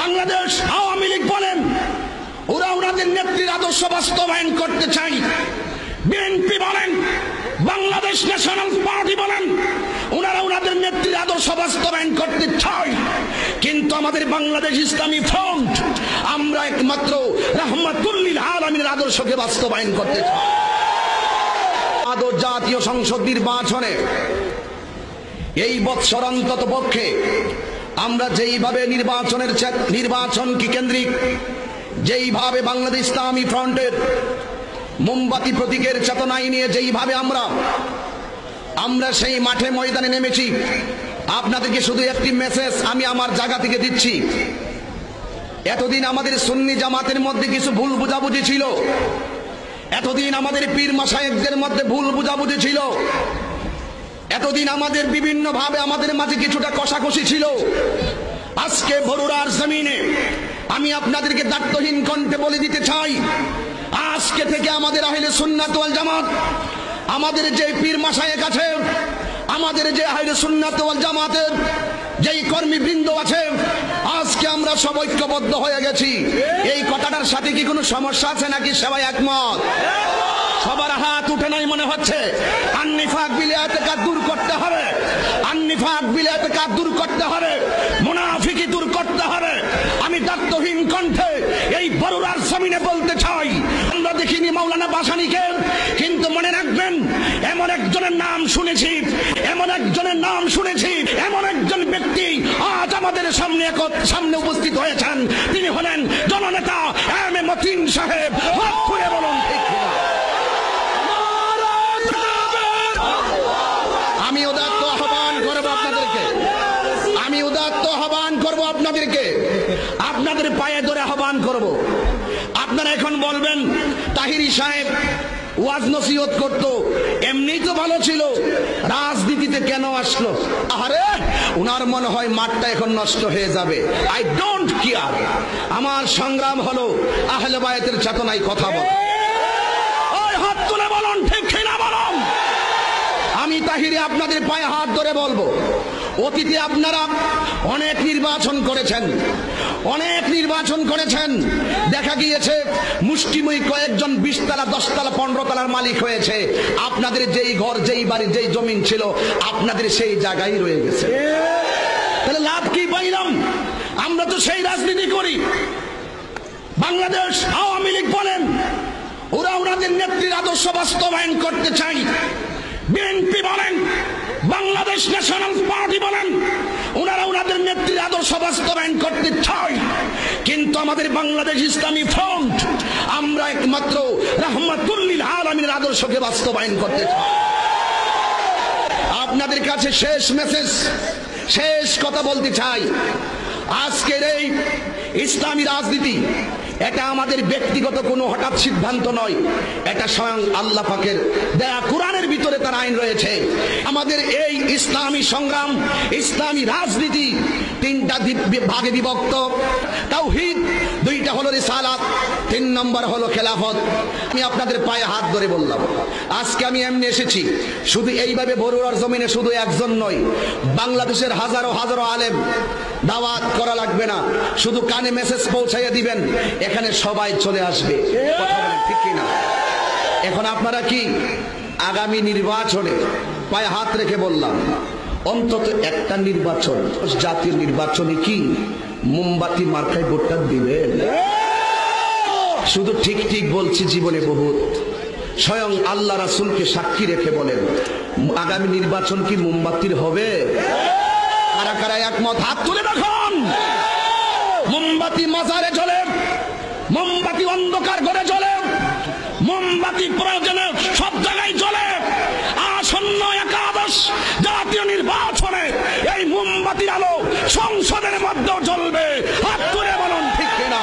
বাংলাদেশ আওয়ামী লীগ বলেন ওরা ওনাদের নেত্রীর আদর্শ বাস্তবায়ন করতে চাই, বিএনপি বলেন, বাংলাদেশ ন্যাশনাল পার্টি বলেন ওনারা ওনাদের নেত্রীর আদর্শ বাস্তবায়ন করতে চায়, কিন্তু আমাদের বাংলাদেশ ইসলামী ফ্রন্ট আমরা একমাত্র রাহমাতুল্লিল আলামিনের আদর্শকে বাস্তবায়ন করতে চাই। জাতীয় সংসদ নির্বাচনে এই বৎসর অন্তত পক্ষে আমরা যেইভাবে নির্বাচন কি কেন্দ্রিক, যেইভাবে বাংলাদেশ ইসলামী ফ্রন্টের মোমবাতি প্রতীকের চেতনায় নিয়ে যেইভাবে আমরা সেই মাঠে ময়দানে নেমেছি, আপনাদেরকে শুধু একটি মেসেজ আমি আমার জায়গা থেকে দিচ্ছি। এতদিন আমাদের সুন্নি জামাতের মধ্যে কিছু ভুল বুঝাবুঝি ছিল, এতদিন আমাদের পীর মাশায়েখদের মধ্যে ভুল বুঝাবুঝি ছিল, এতদিন আমাদের বিভিন্ন ভাবে আমাদের মাঝে কিছুটা কষাকষি ছিল। আজকে বরুড়ার জমিনে আমি আপনাদেরকে দায়িত্বহীন কণ্ঠে বলে দিতে চাই, আজকে থেকে আমাদের আহলে সুন্নাত ওয়াল জামাত, আমাদের যে পীর মাশায়েখ আছে, আমাদের যে আহলে সুন্নাত ওয়াল জামাতের যেই কর্মীবৃন্দ আছে, আজকে আমরা সব ঐক্যবদ্ধ হয়ে গেছি। এই কথাটার সাথে কি কোনো সমস্যা আছে নাকি সবাই একমত? সবার হাত উঠে নাই মনে হচ্ছে। আন্নিফাক বিলিয়াতকে দূর করতে হবে, আন্নিফাক বিলিয়াতকে দূর করতে হবে, মুনাফিকি দূর করতে হবে। আমি দায়িত্বহীন কণ্ঠে এই বরুড়ার জমিনে বলতে চাই, আমরা দেখিনি মাওলানা ভাসানীকে, কিন্তু মনে রাখবেন এমন একজনের নাম শুনেছি, এমন একজনের নাম শুনেছি, এমন একজন ব্যক্তি আজ আমাদের সামনে উপস্থিত হয়েছেন, তিনি হলেন জননেতা এম এ মতিন সাহেব। হাত তুলে বলুন ঠিক কিনা? আমি উদাত্ত আহ্বান করব আপনাদেরকে, আমি উদাত্ত আহ্বান করব আপনাদেরকে, আপনাদের পায়ে ধরে আহ্বান করব। আপনারা এখন বলবেন তাহিরি সাহেব ওয়াজ নসিহত করতো, এমনিই তো ভালো ছিল, রাজনীতিতে কেন আসলো? আরে উনার মনে হয় মাঠটা এখন নষ্ট হয়ে যাবে। আই ডোন্ট কেয়ার, আমার সংগ্রাম হলো আহলে বায়াতের চেতনায় কথা বল। ওই হাত তুলে বলুন ঠিক কিনা বলুন। আমি তাহিরি আপনাদের পায়ে হাত ধরে বলবো, অতীতে আপনারা অনেক নির্বাচন করেছেন, অনেক নির্বাচন করেছেন, দেখা গিয়েছে মুষ্টিময় কয়েকজন 20 তলা 10 তলা 15 তলার মালিক হয়েছে। আপনাদের যেই ঘর, যেই বাড়ি, যেই জমিন ছিল, আপনাদের সেই জায়গায় রয়ে গেছে। তাহলে লাভ কি পাইলাম? আমরা তো সেই রাজনীতি করি। বাংলাদেশ আওয়ামী লীগ বলেন ওরা ওনাদের নেত্রীর আদর্শ বাস্তবায়ন করতে চাই, বিএনপি বলেন, বাংলাদেশ ন্যাশনাল পার্টি বলেন ওনারা ওনাদের নেত্রীর আদর্শ বাস্তবায়ন করতে চায়, কিন্তু আমাদের বাংলাদেশ ইসলামী ফ্রন্ট আমরা একমাত্র রাহমাতুল্লিল আলামিনের আদর্শকে বাস্তবায়ন করতে চাই। আপনাদের কাছে শেষ মেসেজ, শেষ কথা বলতে চাই, আজকের এই ইসলামী রাজনীতি এটা আমাদের ব্যক্তিগত কোনো হঠাৎ সিদ্ধান্ত নয়, এটা স্বয়ং আল্লাহ পাকের দেয়া কোরআনের ভিতরে তার আইন রয়েছে। আমাদের এই ইসলামী সংগ্রাম, ইসলামী রাজনীতি 3টা ভাগে বিভক্ত। তাওহীদ 2টা হলো রিসালাত, 3 নম্বর হলো খেলাফত। আমি আপনাদের পায়ে হাত ধরে বললাম, আজকে আমি এমনি এসেছি, শুধু এইভাবে বরুড়ার জমিনে শুধু একজন নয়, বাংলাদেশের হাজারো হাজারো আলেম, দাওয়াত করা লাগবে না, শুধু কানে মেসেজ পৌঁছাইয়া দিবেন, এখানে সবাই চলে আসবে। কথা বলেন ঠিক কিনা? এখন আপনারা কি আগামী নির্বাচনে, পায়ে হাত রেখে বললাম, অন্তত একটা নির্বাচন, জাতীয় নির্বাচনে কি মোমবাতি মার্কায় ভোটটা দিবেন? শুধু ঠিক ঠিক বলছি, জীবনে বহুত, স্বয়ং আল্লাহ রাসূলকে সাক্ষী রেখে বলেন, আগামী নির্বাচন কি মোমবাতির হবে? কারা কারা একমত হাত তুলে দেখুন। মোমবাতি মাজারে জ্বলে, মোমবাতি অন্ধকার ঘরে জ্বলে, মোমবাতি প্রয়োজনে সব জায়গায় জ্বলে। আসন্ন একাদশ জাতীয় নির্বাচনে এই মোমবাতির আলো সংসদের মধ্যেও জ্বলবে। হাত তুলে বলুন ঠিক কিনা?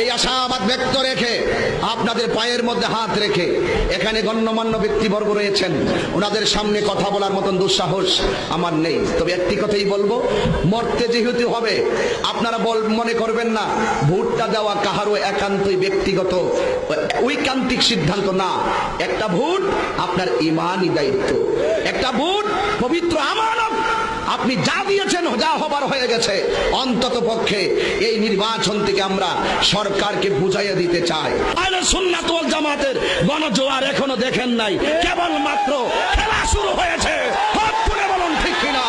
এই আশাবাদ ব্যক্ত রেখে, আপনাদের পায়ের মধ্যে হাত রেখে, এখানে গণ্যমান্য ব্যক্তিবর্গ রয়েছেন, ওনাদের সামনে কথা বলার মতন দুঃসাহস আমার নেই। তবে একটি কথাই বলবো, মরতে যেহেতু হবে, আপনারা মনে করবেন না ভোটটা দেওয়া কাহারও একান্তই ব্যক্তিগত ঐকান্তিক সিদ্ধান্ত না। একটা ভোট আপনার ইমানি দায়িত্ব, একটা ভোট পবিত্র আমানত। আপনি যা দিয়েছেন যা হবার হয়ে গেছে, অন্তত পক্ষে এই নির্বাচন থেকে আমরা সরকারকে বুঝাইয়া দিতে চাই। আহলে সুন্নাত ওয়াল জামাতের গণজোয়ার এখনো দেখেন নাই, কেবল মাত্র খেলা শুরু হয়েছে। হাত তুলে বলুন ঠিক কিনা?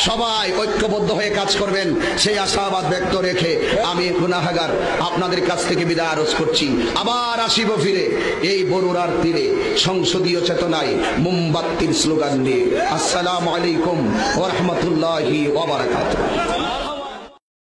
সবাই ঐক্যবদ্ধ হয়ে কাজ করবেন সেই আশাবাদ ব্যক্ত রেখে আমি গুনাহগার আপনাদের কাছ থেকে বিদায় আরজ করছি। আবার আসিব ফিরে এই বরুড়ার তীরে সংসদীয় চেতনায় মোমবাতির স্লোগান নিয়ে। আসসালামু আলাইকুম ওয়া রাহমাতুল্লাহি ওয়া বারাকাতুহু।